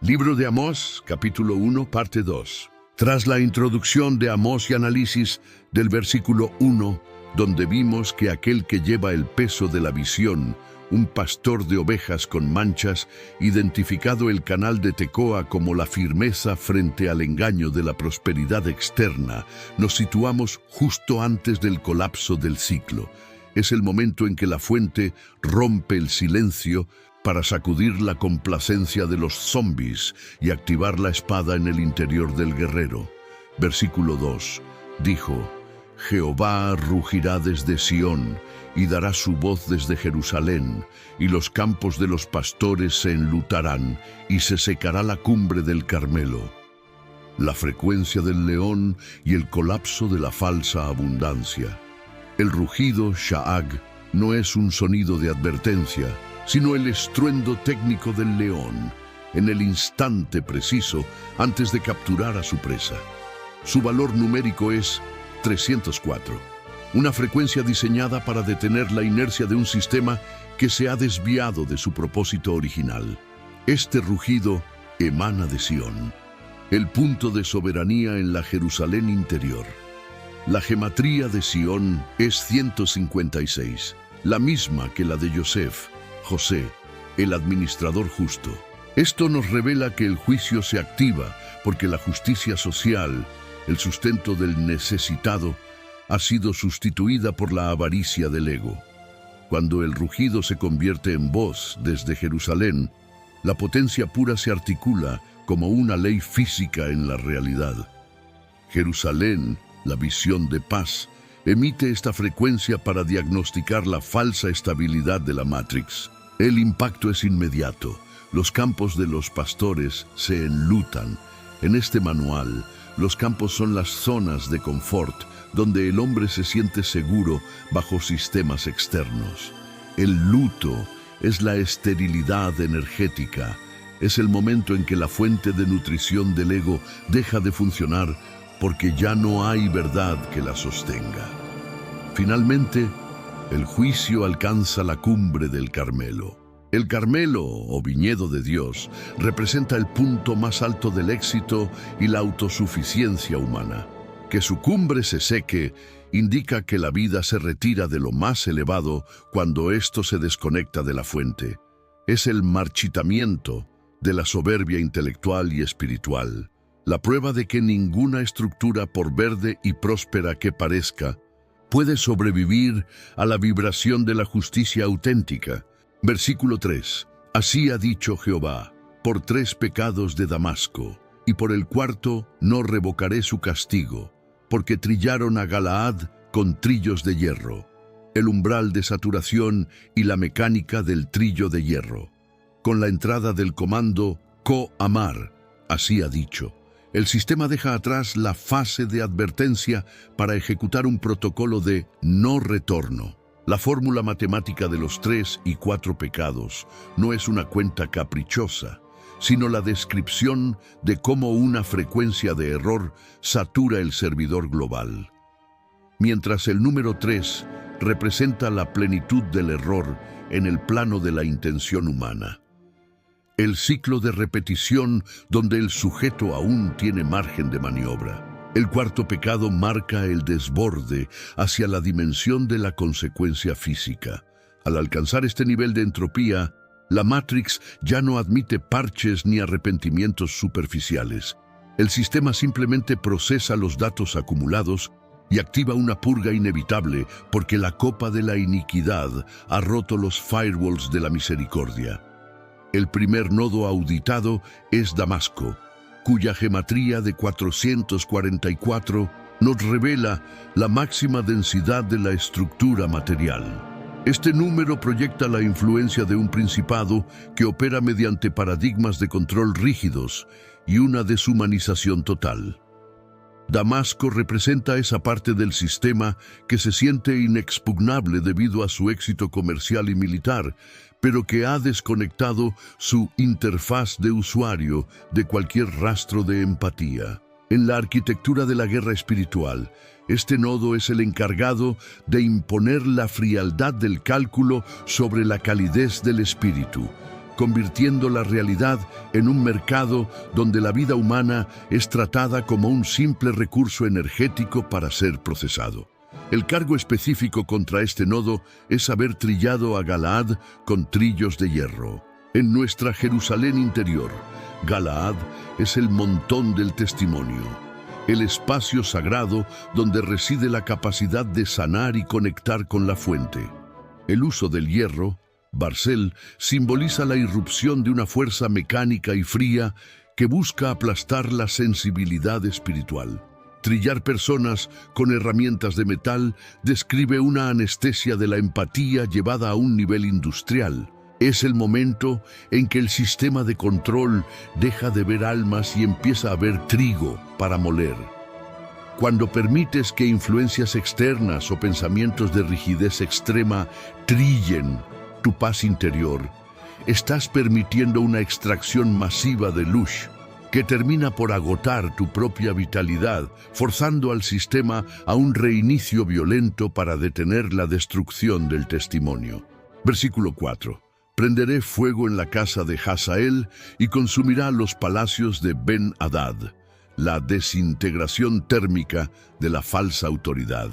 Libro de Amós, capítulo 1, parte 2. Tras la introducción de Amós y análisis del versículo 1, donde vimos que aquel que lleva el peso de la visión, un pastor de ovejas con manchas, identificado el canal de Tecoa como la firmeza frente al engaño de la prosperidad externa, nos situamos justo antes del colapso del ciclo. Es el momento en que la fuente rompe el silencio para sacudir la complacencia de los zombies y activar la espada en el interior del guerrero. Versículo 2. Dijo: Jehová rugirá desde Sión y dará su voz desde Jerusalén, y los campos de los pastores se enlutarán y se secará la cumbre del Carmelo. La frecuencia del león y el colapso de la falsa abundancia. El rugido Sha'ag no es un sonido de advertencia, sino el estruendo técnico del león, en el instante preciso antes de capturar a su presa. Su valor numérico es 304, una frecuencia diseñada para detener la inercia de un sistema que se ha desviado de su propósito original. Este rugido emana de Sión, el punto de soberanía en la Jerusalén interior. La gematría de Sión es 156, la misma que la de José, el administrador justo. Esto nos revela que el juicio se activa porque la justicia social, el sustento del necesitado, ha sido sustituida por la avaricia del ego. Cuando el rugido se convierte en voz desde Jerusalén, la potencia pura se articula como una ley física en la realidad. Jerusalén, la visión de paz, emite esta frecuencia para diagnosticar la falsa estabilidad de la Matrix. El impacto es inmediato. Los campos de los pastores se enlutan. En este manual, los campos son las zonas de confort donde el hombre se siente seguro bajo sistemas externos. El luto es la esterilidad energética. Es el momento en que la fuente de nutrición del ego deja de funcionar porque ya no hay verdad que la sostenga. Finalmente, el juicio alcanza la cumbre del Carmelo. El Carmelo, o viñedo de Dios, representa el punto más alto del éxito y la autosuficiencia humana. Que su cumbre se seque indica que la vida se retira de lo más elevado cuando esto se desconecta de la fuente. Es el marchitamiento de la soberbia intelectual y espiritual, la prueba de que ninguna estructura, por verde y próspera que parezca, puede sobrevivir a la vibración de la justicia auténtica. Versículo 3. Así ha dicho Jehová: por 3 pecados de Damasco, y por el 4 no revocaré su castigo, porque trillaron a Galaad con trillos de hierro, el umbral de saturación y la mecánica del trillo de hierro, con la entrada del comando Ko-Amar. Así ha dicho. El sistema deja atrás la fase de advertencia para ejecutar un protocolo de no retorno. La fórmula matemática de los 3 y 4 pecados no es una cuenta caprichosa, sino la descripción de cómo una frecuencia de error satura el servidor global. Mientras el número 3 representa la plenitud del error en el plano de la intención humana. El ciclo de repetición donde el sujeto aún tiene margen de maniobra. El 4 pecado marca el desborde hacia la dimensión de la consecuencia física. Al alcanzar este nivel de entropía, la Matrix ya no admite parches ni arrepentimientos superficiales. El sistema simplemente procesa los datos acumulados y activa una purga inevitable porque la copa de la iniquidad ha roto los firewalls de la misericordia. El primer nodo auditado es Damasco, cuya gematría de 444 nos revela la máxima densidad de la estructura material. Este número proyecta la influencia de un principado que opera mediante paradigmas de control rígidos y una deshumanización total. Damasco representa esa parte del sistema que se siente inexpugnable debido a su éxito comercial y militar, pero que ha desconectado su interfaz de usuario de cualquier rastro de empatía. En la arquitectura de la guerra espiritual, este nodo es el encargado de imponer la frialdad del cálculo sobre la calidez del espíritu, convirtiendo la realidad en un mercado donde la vida humana es tratada como un simple recurso energético para ser procesado. El cargo específico contra este nodo es haber trillado a Galaad con trillos de hierro. En nuestra Jerusalén interior, Galaad es el montón del testimonio, el espacio sagrado donde reside la capacidad de sanar y conectar con la fuente. El uso del hierro, Barcel, simboliza la irrupción de una fuerza mecánica y fría que busca aplastar la sensibilidad espiritual. Trillar personas con herramientas de metal describe una anestesia de la empatía llevada a un nivel industrial. Es el momento en que el sistema de control deja de ver almas y empieza a ver trigo para moler. Cuando permites que influencias externas o pensamientos de rigidez extrema trillen tu paz interior, estás permitiendo una extracción masiva de luz que termina por agotar tu propia vitalidad, forzando al sistema a un reinicio violento para detener la destrucción del testimonio. Versículo 4. Prenderé fuego en la casa de Hazael y consumirá los palacios de Ben-Hadad, la desintegración térmica de la falsa autoridad.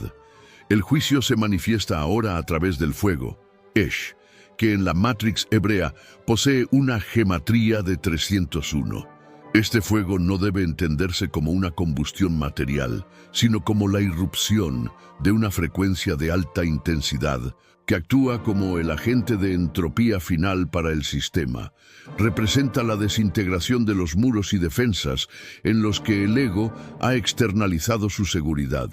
El juicio se manifiesta ahora a través del fuego, Esh, que en la Matrix hebrea posee una gematría de 301. Este fuego no debe entenderse como una combustión material, sino como la irrupción de una frecuencia de alta intensidad que actúa como el agente de entropía final para el sistema. Representa la desintegración de los muros y defensas en los que el ego ha externalizado su seguridad.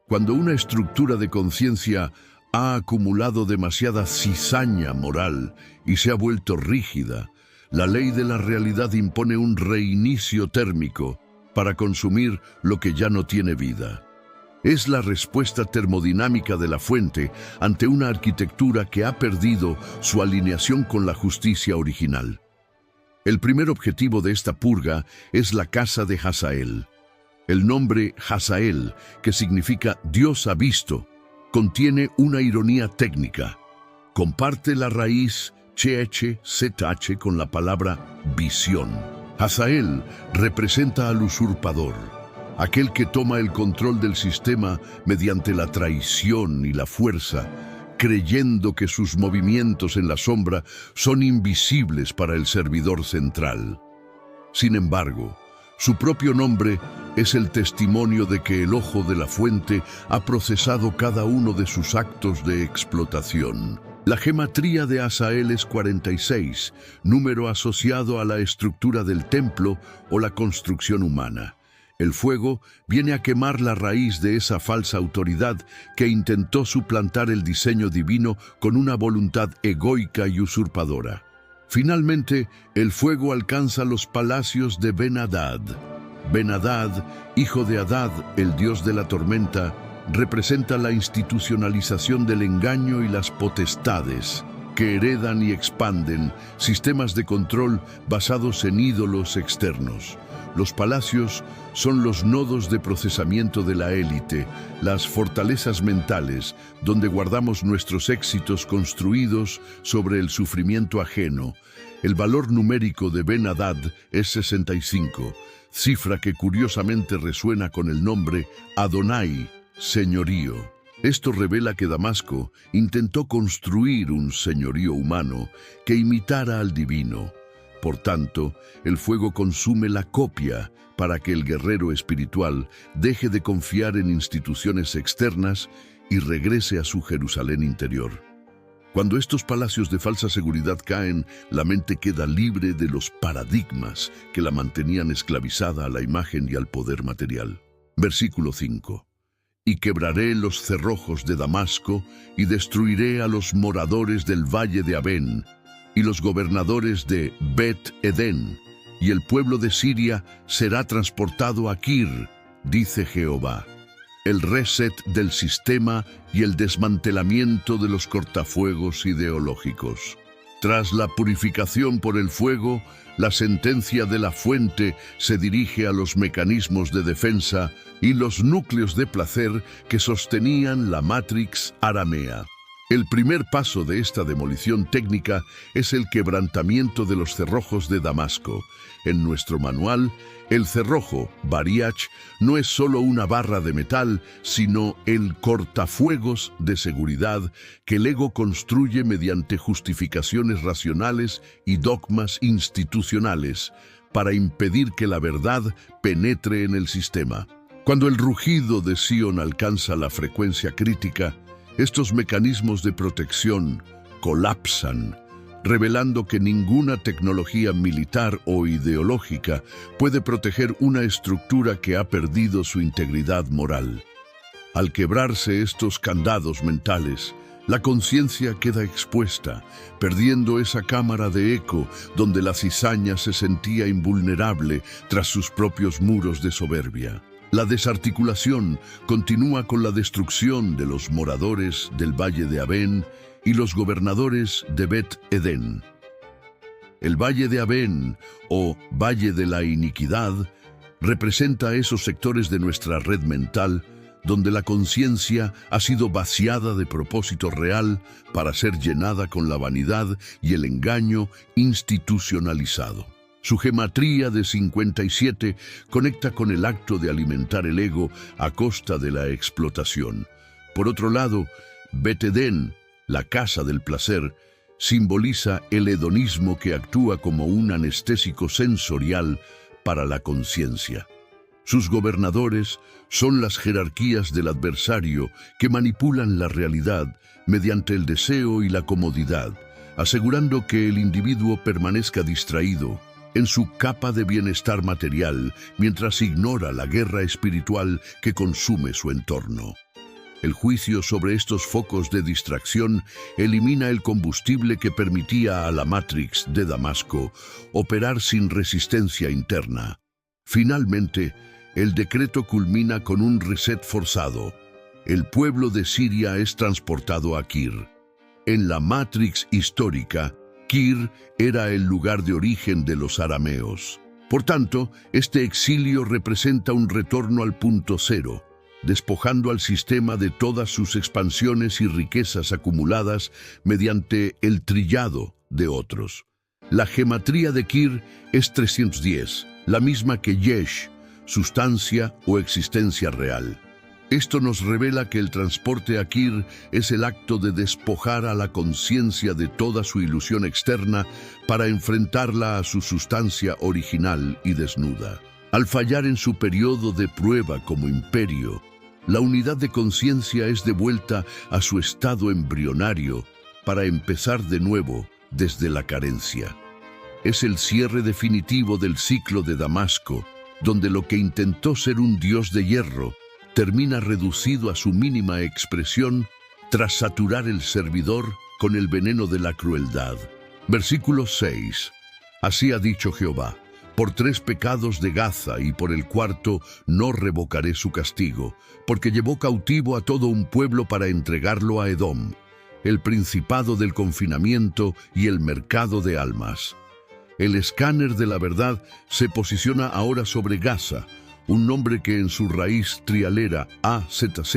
Cuando una estructura de conciencia ha acumulado demasiada cizaña moral y se ha vuelto rígida, la ley de la realidad impone un reinicio térmico para consumir lo que ya no tiene vida. Es la respuesta termodinámica de la fuente ante una arquitectura que ha perdido su alineación con la justicia original. El primer objetivo de esta purga es la casa de Hazael. El nombre Hazael, que significa Dios ha visto, contiene una ironía técnica. Comparte la raíz ZH con la palabra visión. Hazael representa al usurpador, aquel que toma el control del sistema mediante la traición y la fuerza, creyendo que sus movimientos en la sombra son invisibles para el servidor central. Sin embargo, su propio nombre es el testimonio de que el ojo de la fuente ha procesado cada uno de sus actos de explotación. La gematría de Hazael es 46, número asociado a la estructura del templo o la construcción humana. El fuego viene a quemar la raíz de esa falsa autoridad que intentó suplantar el diseño divino con una voluntad egoica y usurpadora. Finalmente, el fuego alcanza los palacios de Ben-Hadad. Ben-Hadad, hijo de Hadad, el dios de la tormenta, representa la institucionalización del engaño y las potestades, que heredan y expanden sistemas de control basados en ídolos externos. Los palacios son los nodos de procesamiento de la élite, las fortalezas mentales, donde guardamos nuestros éxitos construidos sobre el sufrimiento ajeno. El valor numérico de Ben-Hadad es 65, cifra que curiosamente resuena con el nombre Adonai, señorío. Esto revela que Damasco intentó construir un señorío humano que imitara al divino. Por tanto, el fuego consume la copia para que el guerrero espiritual deje de confiar en instituciones externas y regrese a su Jerusalén interior. Cuando estos palacios de falsa seguridad caen, la mente queda libre de los paradigmas que la mantenían esclavizada a la imagen y al poder material. Versículo 5. Y quebraré los cerrojos de Damasco y destruiré a los moradores del valle de Abén y los gobernadores de Bet-Edén, y el pueblo de Siria será transportado a Kir, dice Jehová. El reset del sistema y el desmantelamiento de los cortafuegos ideológicos. Tras la purificación por el fuego, la sentencia de la fuente se dirige a los mecanismos de defensa y los núcleos de placer que sostenían la Matrix aramea. El primer paso de esta demolición técnica es el quebrantamiento de los cerrojos de Damasco. En nuestro manual, el cerrojo, bariach, no es solo una barra de metal, sino el cortafuegos de seguridad que el ego construye mediante justificaciones racionales y dogmas institucionales para impedir que la verdad penetre en el sistema. Cuando el rugido de Sion alcanza la frecuencia crítica, estos mecanismos de protección colapsan, revelando que ninguna tecnología militar o ideológica puede proteger una estructura que ha perdido su integridad moral. Al quebrarse estos candados mentales, la conciencia queda expuesta, perdiendo esa cámara de eco donde la cizaña se sentía invulnerable tras sus propios muros de soberbia. La desarticulación continúa con la destrucción de los moradores del Valle de Abén y los gobernadores de Bet Edén. El Valle de Abén, o Valle de la Iniquidad, representa esos sectores de nuestra red mental donde la conciencia ha sido vaciada de propósito real para ser llenada con la vanidad y el engaño institucionalizado. Su gematría de 57 conecta con el acto de alimentar el ego a costa de la explotación. Por otro lado, Bet Edén, la casa del placer, simboliza el hedonismo que actúa como un anestésico sensorial para la conciencia. Sus gobernadores son las jerarquías del adversario que manipulan la realidad mediante el deseo y la comodidad, asegurando que el individuo permanezca distraído en su capa de bienestar material mientras ignora la guerra espiritual que consume su entorno. El juicio sobre estos focos de distracción elimina el combustible que permitía a la Matrix de Damasco operar sin resistencia interna. Finalmente, el decreto culmina con un reset forzado. El pueblo de Siria es transportado a Kir. En la Matrix histórica, Kir era el lugar de origen de los arameos. Por tanto, este exilio representa un retorno al punto cero, despojando al sistema de todas sus expansiones y riquezas acumuladas mediante el trillado de otros. La gematría de Kir es 310, la misma que Yesh, sustancia o existencia real. Esto nos revela que el transporte a Kir es el acto de despojar a la conciencia de toda su ilusión externa para enfrentarla a su sustancia original y desnuda. Al fallar en su periodo de prueba como imperio, la unidad de conciencia es devuelta a su estado embrionario para empezar de nuevo desde la carencia. Es el cierre definitivo del ciclo de Damasco, donde lo que intentó ser un dios de hierro termina reducido a su mínima expresión tras saturar el servidor con el veneno de la crueldad. Versículo 6. Así ha dicho Jehová: por 3 pecados de Gaza y por el 4º no revocaré su castigo, porque llevó cautivo a todo un pueblo para entregarlo a Edom, el principado del confinamiento y el mercado de almas. El escáner de la verdad se posiciona ahora sobre Gaza, un nombre que en su raíz trialera AZZ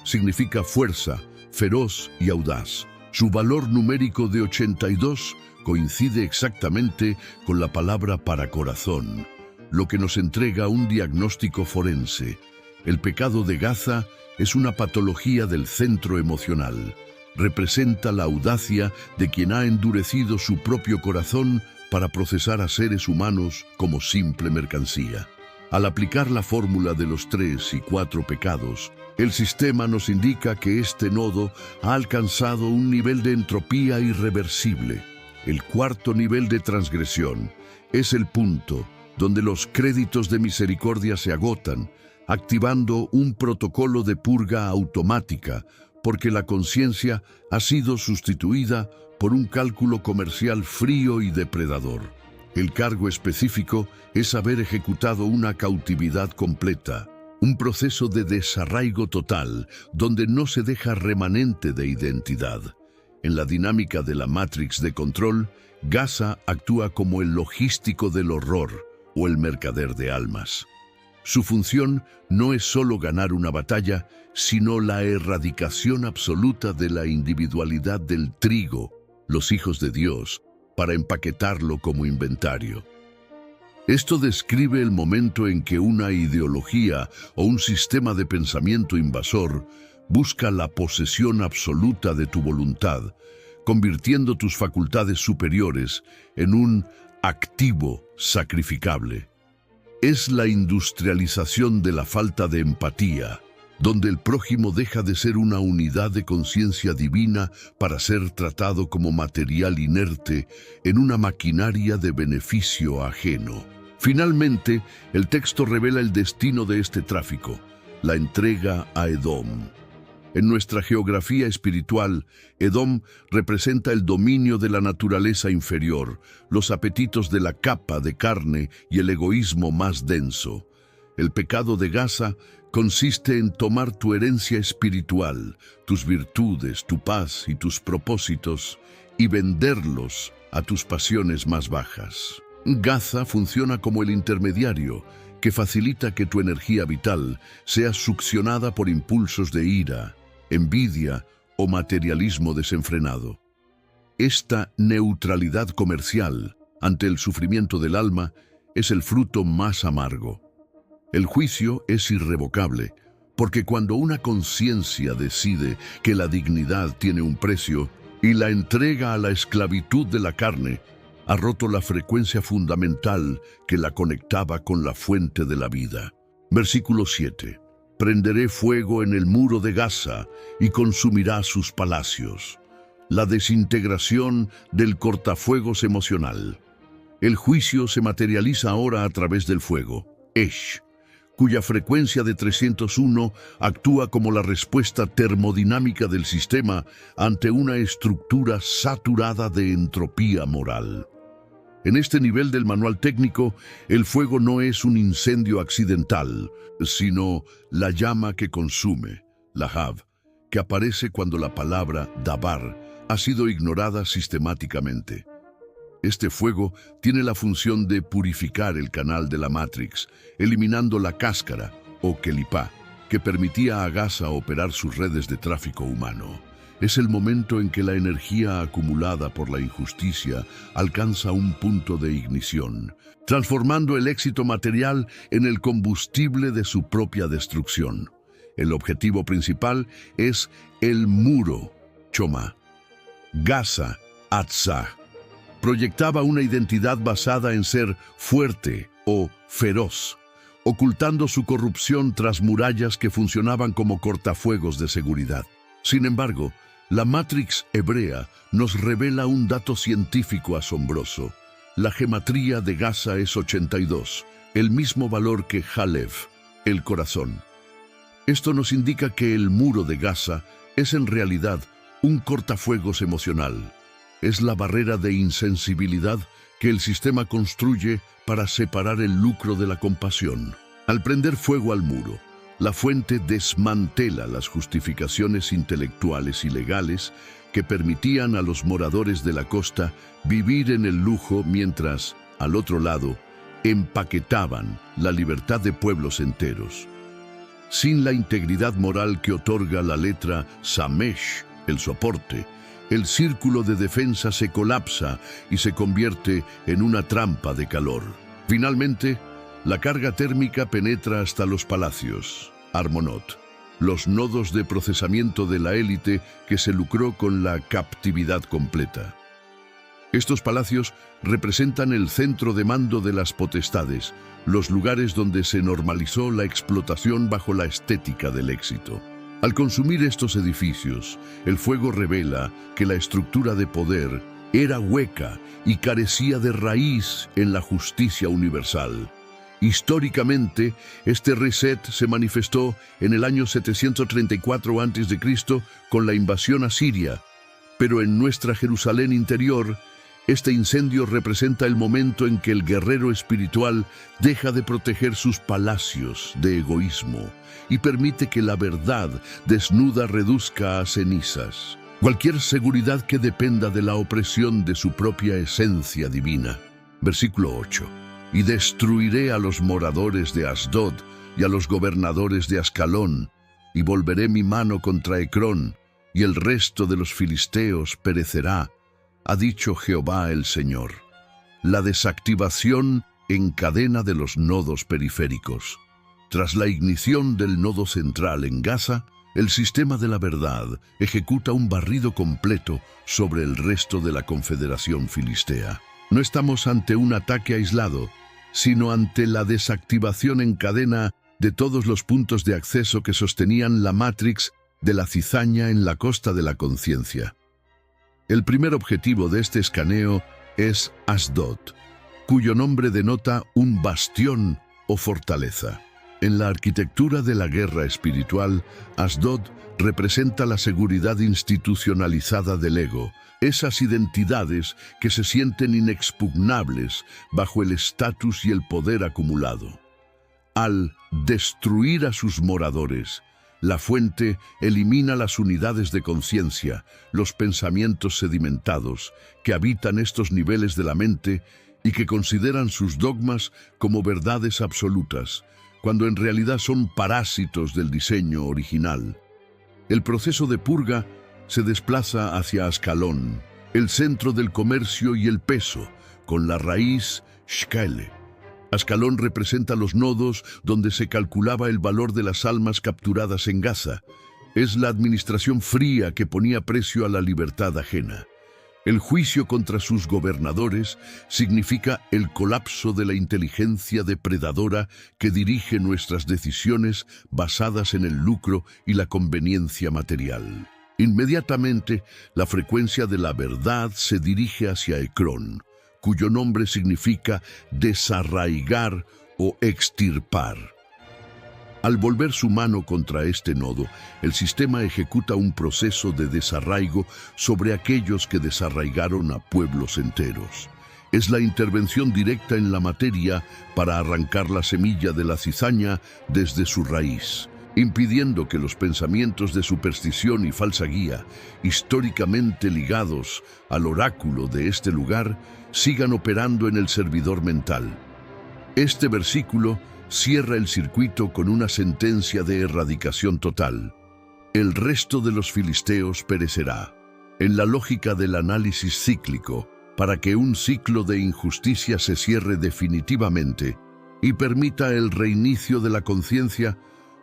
significa fuerza, feroz y audaz. Su valor numérico de 82 coincide exactamente con la palabra para corazón, lo que nos entrega un diagnóstico forense. El pecado de Gaza es una patología del centro emocional. Representa la audacia de quien ha endurecido su propio corazón para procesar a seres humanos como simple mercancía. Al aplicar la fórmula de los 3 y 4 pecados, el sistema nos indica que este nodo ha alcanzado un nivel de entropía irreversible. El 4º nivel de transgresión es el punto donde los créditos de misericordia se agotan, activando un protocolo de purga automática, porque la conciencia ha sido sustituida por un cálculo comercial frío y depredador. El cargo específico es haber ejecutado una cautividad completa, un proceso de desarraigo total, donde no se deja remanente de identidad. En la dinámica de la Matrix de control, Gaza actúa como el logístico del horror o el mercader de almas. Su función no es solo ganar una batalla, sino la erradicación absoluta de la individualidad del trigo, los hijos de Dios, para empaquetarlo como inventario. Esto describe el momento en que una ideología o un sistema de pensamiento invasor busca la posesión absoluta de tu voluntad, convirtiendo tus facultades superiores en un activo sacrificable. Es la industrialización de la falta de empatía, donde el prójimo deja de ser una unidad de conciencia divina para ser tratado como material inerte en una maquinaria de beneficio ajeno. Finalmente, el texto revela el destino de este tráfico, la entrega a Edom. En nuestra geografía espiritual, Edom representa el dominio de la naturaleza inferior, los apetitos de la capa de carne y el egoísmo más denso. El pecado de Gaza consiste en tomar tu herencia espiritual, tus virtudes, tu paz y tus propósitos, y venderlos a tus pasiones más bajas. Gaza funciona como el intermediario, que facilita que tu energía vital sea succionada por impulsos de ira, envidia o materialismo desenfrenado. Esta neutralidad comercial ante el sufrimiento del alma es el fruto más amargo. El juicio es irrevocable, porque cuando una conciencia decide que la dignidad tiene un precio y la entrega a la esclavitud de la carne, ha roto la frecuencia fundamental que la conectaba con la fuente de la vida. Versículo 7. Prenderé fuego en el muro de Gaza y consumirá sus palacios. La desintegración del cortafuegos emocional. El juicio se materializa ahora a través del fuego, Esh, cuya frecuencia de 301 actúa como la respuesta termodinámica del sistema ante una estructura saturada de entropía moral. En este nivel del manual técnico, el fuego no es un incendio accidental, sino la llama que consume, Lahav, que aparece cuando la palabra dabar ha sido ignorada sistemáticamente. Este fuego tiene la función de purificar el canal de la Matrix, eliminando la cáscara, o kelipá, que permitía a Gaza operar sus redes de tráfico humano. Es el momento en que la energía acumulada por la injusticia alcanza un punto de ignición, transformando el éxito material en el combustible de su propia destrucción. El objetivo principal es el muro, Choma. Gaza, Atzah, proyectaba una identidad basada en ser fuerte o feroz, ocultando su corrupción tras murallas que funcionaban como cortafuegos de seguridad. Sin embargo, la Matrix hebrea nos revela un dato científico asombroso. La gematría de Gaza es 82, el mismo valor que Halev, el corazón. Esto nos indica que el muro de Gaza es en realidad un cortafuegos emocional. Es la barrera de insensibilidad que el sistema construye para separar el lucro de la compasión. Al prender fuego al muro, la fuente desmantela las justificaciones intelectuales y legales que permitían a los moradores de la costa vivir en el lujo mientras, al otro lado, empaquetaban la libertad de pueblos enteros. Sin la integridad moral que otorga la letra Samesh, el soporte, el círculo de defensa se colapsa y se convierte en una trampa de calor. Finalmente, la carga térmica penetra hasta los palacios, Armonot, los nodos de procesamiento de la élite que se lucró con la captividad completa. Estos palacios representan el centro de mando de las potestades, los lugares donde se normalizó la explotación bajo la estética del éxito. Al consumir estos edificios, el fuego revela que la estructura de poder era hueca y carecía de raíz en la justicia universal. Históricamente, este reset se manifestó en el año 734 a.C. con la invasión asiria, pero en nuestra Jerusalén interior, este incendio representa el momento en que el guerrero espiritual deja de proteger sus palacios de egoísmo y permite que la verdad desnuda reduzca a cenizas cualquier seguridad que dependa de la opresión de su propia esencia divina. Versículo 8. y destruiré a los moradores de Asdod y a los gobernadores de Ascalón, y volveré mi mano contra Ecrón, y el resto de los filisteos perecerá, ha dicho Jehová el Señor. La desactivación en cadena de los nodos periféricos. Tras la ignición del nodo central en Gaza, el sistema de la verdad ejecuta un barrido completo sobre el resto de la confederación filistea. No estamos ante un ataque aislado, sino ante la desactivación en cadena de todos los puntos de acceso que sostenían la Matrix de la cizaña en la costa de la conciencia. El primer objetivo de este escaneo es Asdod, cuyo nombre denota un bastión o fortaleza. En la arquitectura de la guerra espiritual, Asdod representa la seguridad institucionalizada del ego, esas identidades que se sienten inexpugnables bajo el estatus y el poder acumulado. Al destruir a sus moradores, la fuente elimina las unidades de conciencia, los pensamientos sedimentados que habitan estos niveles de la mente y que consideran sus dogmas como verdades absolutas, cuando en realidad son parásitos del diseño original. El proceso de purga se desplaza hacia Ascalón, el centro del comercio y el peso, con la raíz Shkele. Ascalón representa los nodos donde se calculaba el valor de las almas capturadas en Gaza. Es la administración fría que ponía precio a la libertad ajena. El juicio contra sus gobernadores significa el colapso de la inteligencia depredadora que dirige nuestras decisiones basadas en el lucro y la conveniencia material. Inmediatamente, la frecuencia de la verdad se dirige hacia Ecrón, cuyo nombre significa desarraigar o extirpar. Al volver su mano contra este nodo, el sistema ejecuta un proceso de desarraigo sobre aquellos que desarraigaron a pueblos enteros. Es la intervención directa en la materia para arrancar la semilla de la cizaña desde su raíz, impidiendo que los pensamientos de superstición y falsa guía, históricamente ligados al oráculo de este lugar, sigan operando en el servidor mental. Este versículo cierra el circuito con una sentencia de erradicación total. El resto de los filisteos perecerá. En la lógica del análisis cíclico, para que un ciclo de injusticia se cierre definitivamente y permita el reinicio de la conciencia,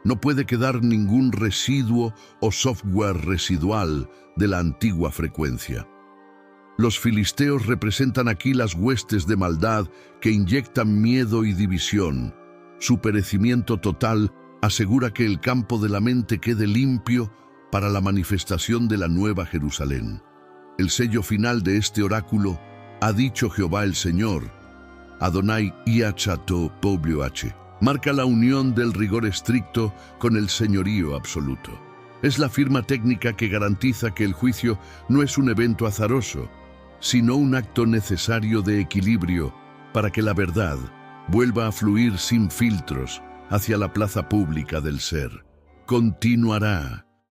no puede quedar ningún residuo o software residual de la antigua frecuencia. Los filisteos representan aquí las huestes de maldad que inyectan miedo y división. Su perecimiento total asegura que el campo de la mente quede limpio para la manifestación de la nueva Jerusalén. El sello final de este oráculo, ha dicho Jehová el Señor, Adonai Iachato Poblio H, marca la unión del rigor estricto con el señorío absoluto. Es la firma técnica que garantiza que el juicio no es un evento azaroso, sino un acto necesario de equilibrio para que la verdad vuelva a fluir sin filtros hacia la plaza pública del ser. Continuará.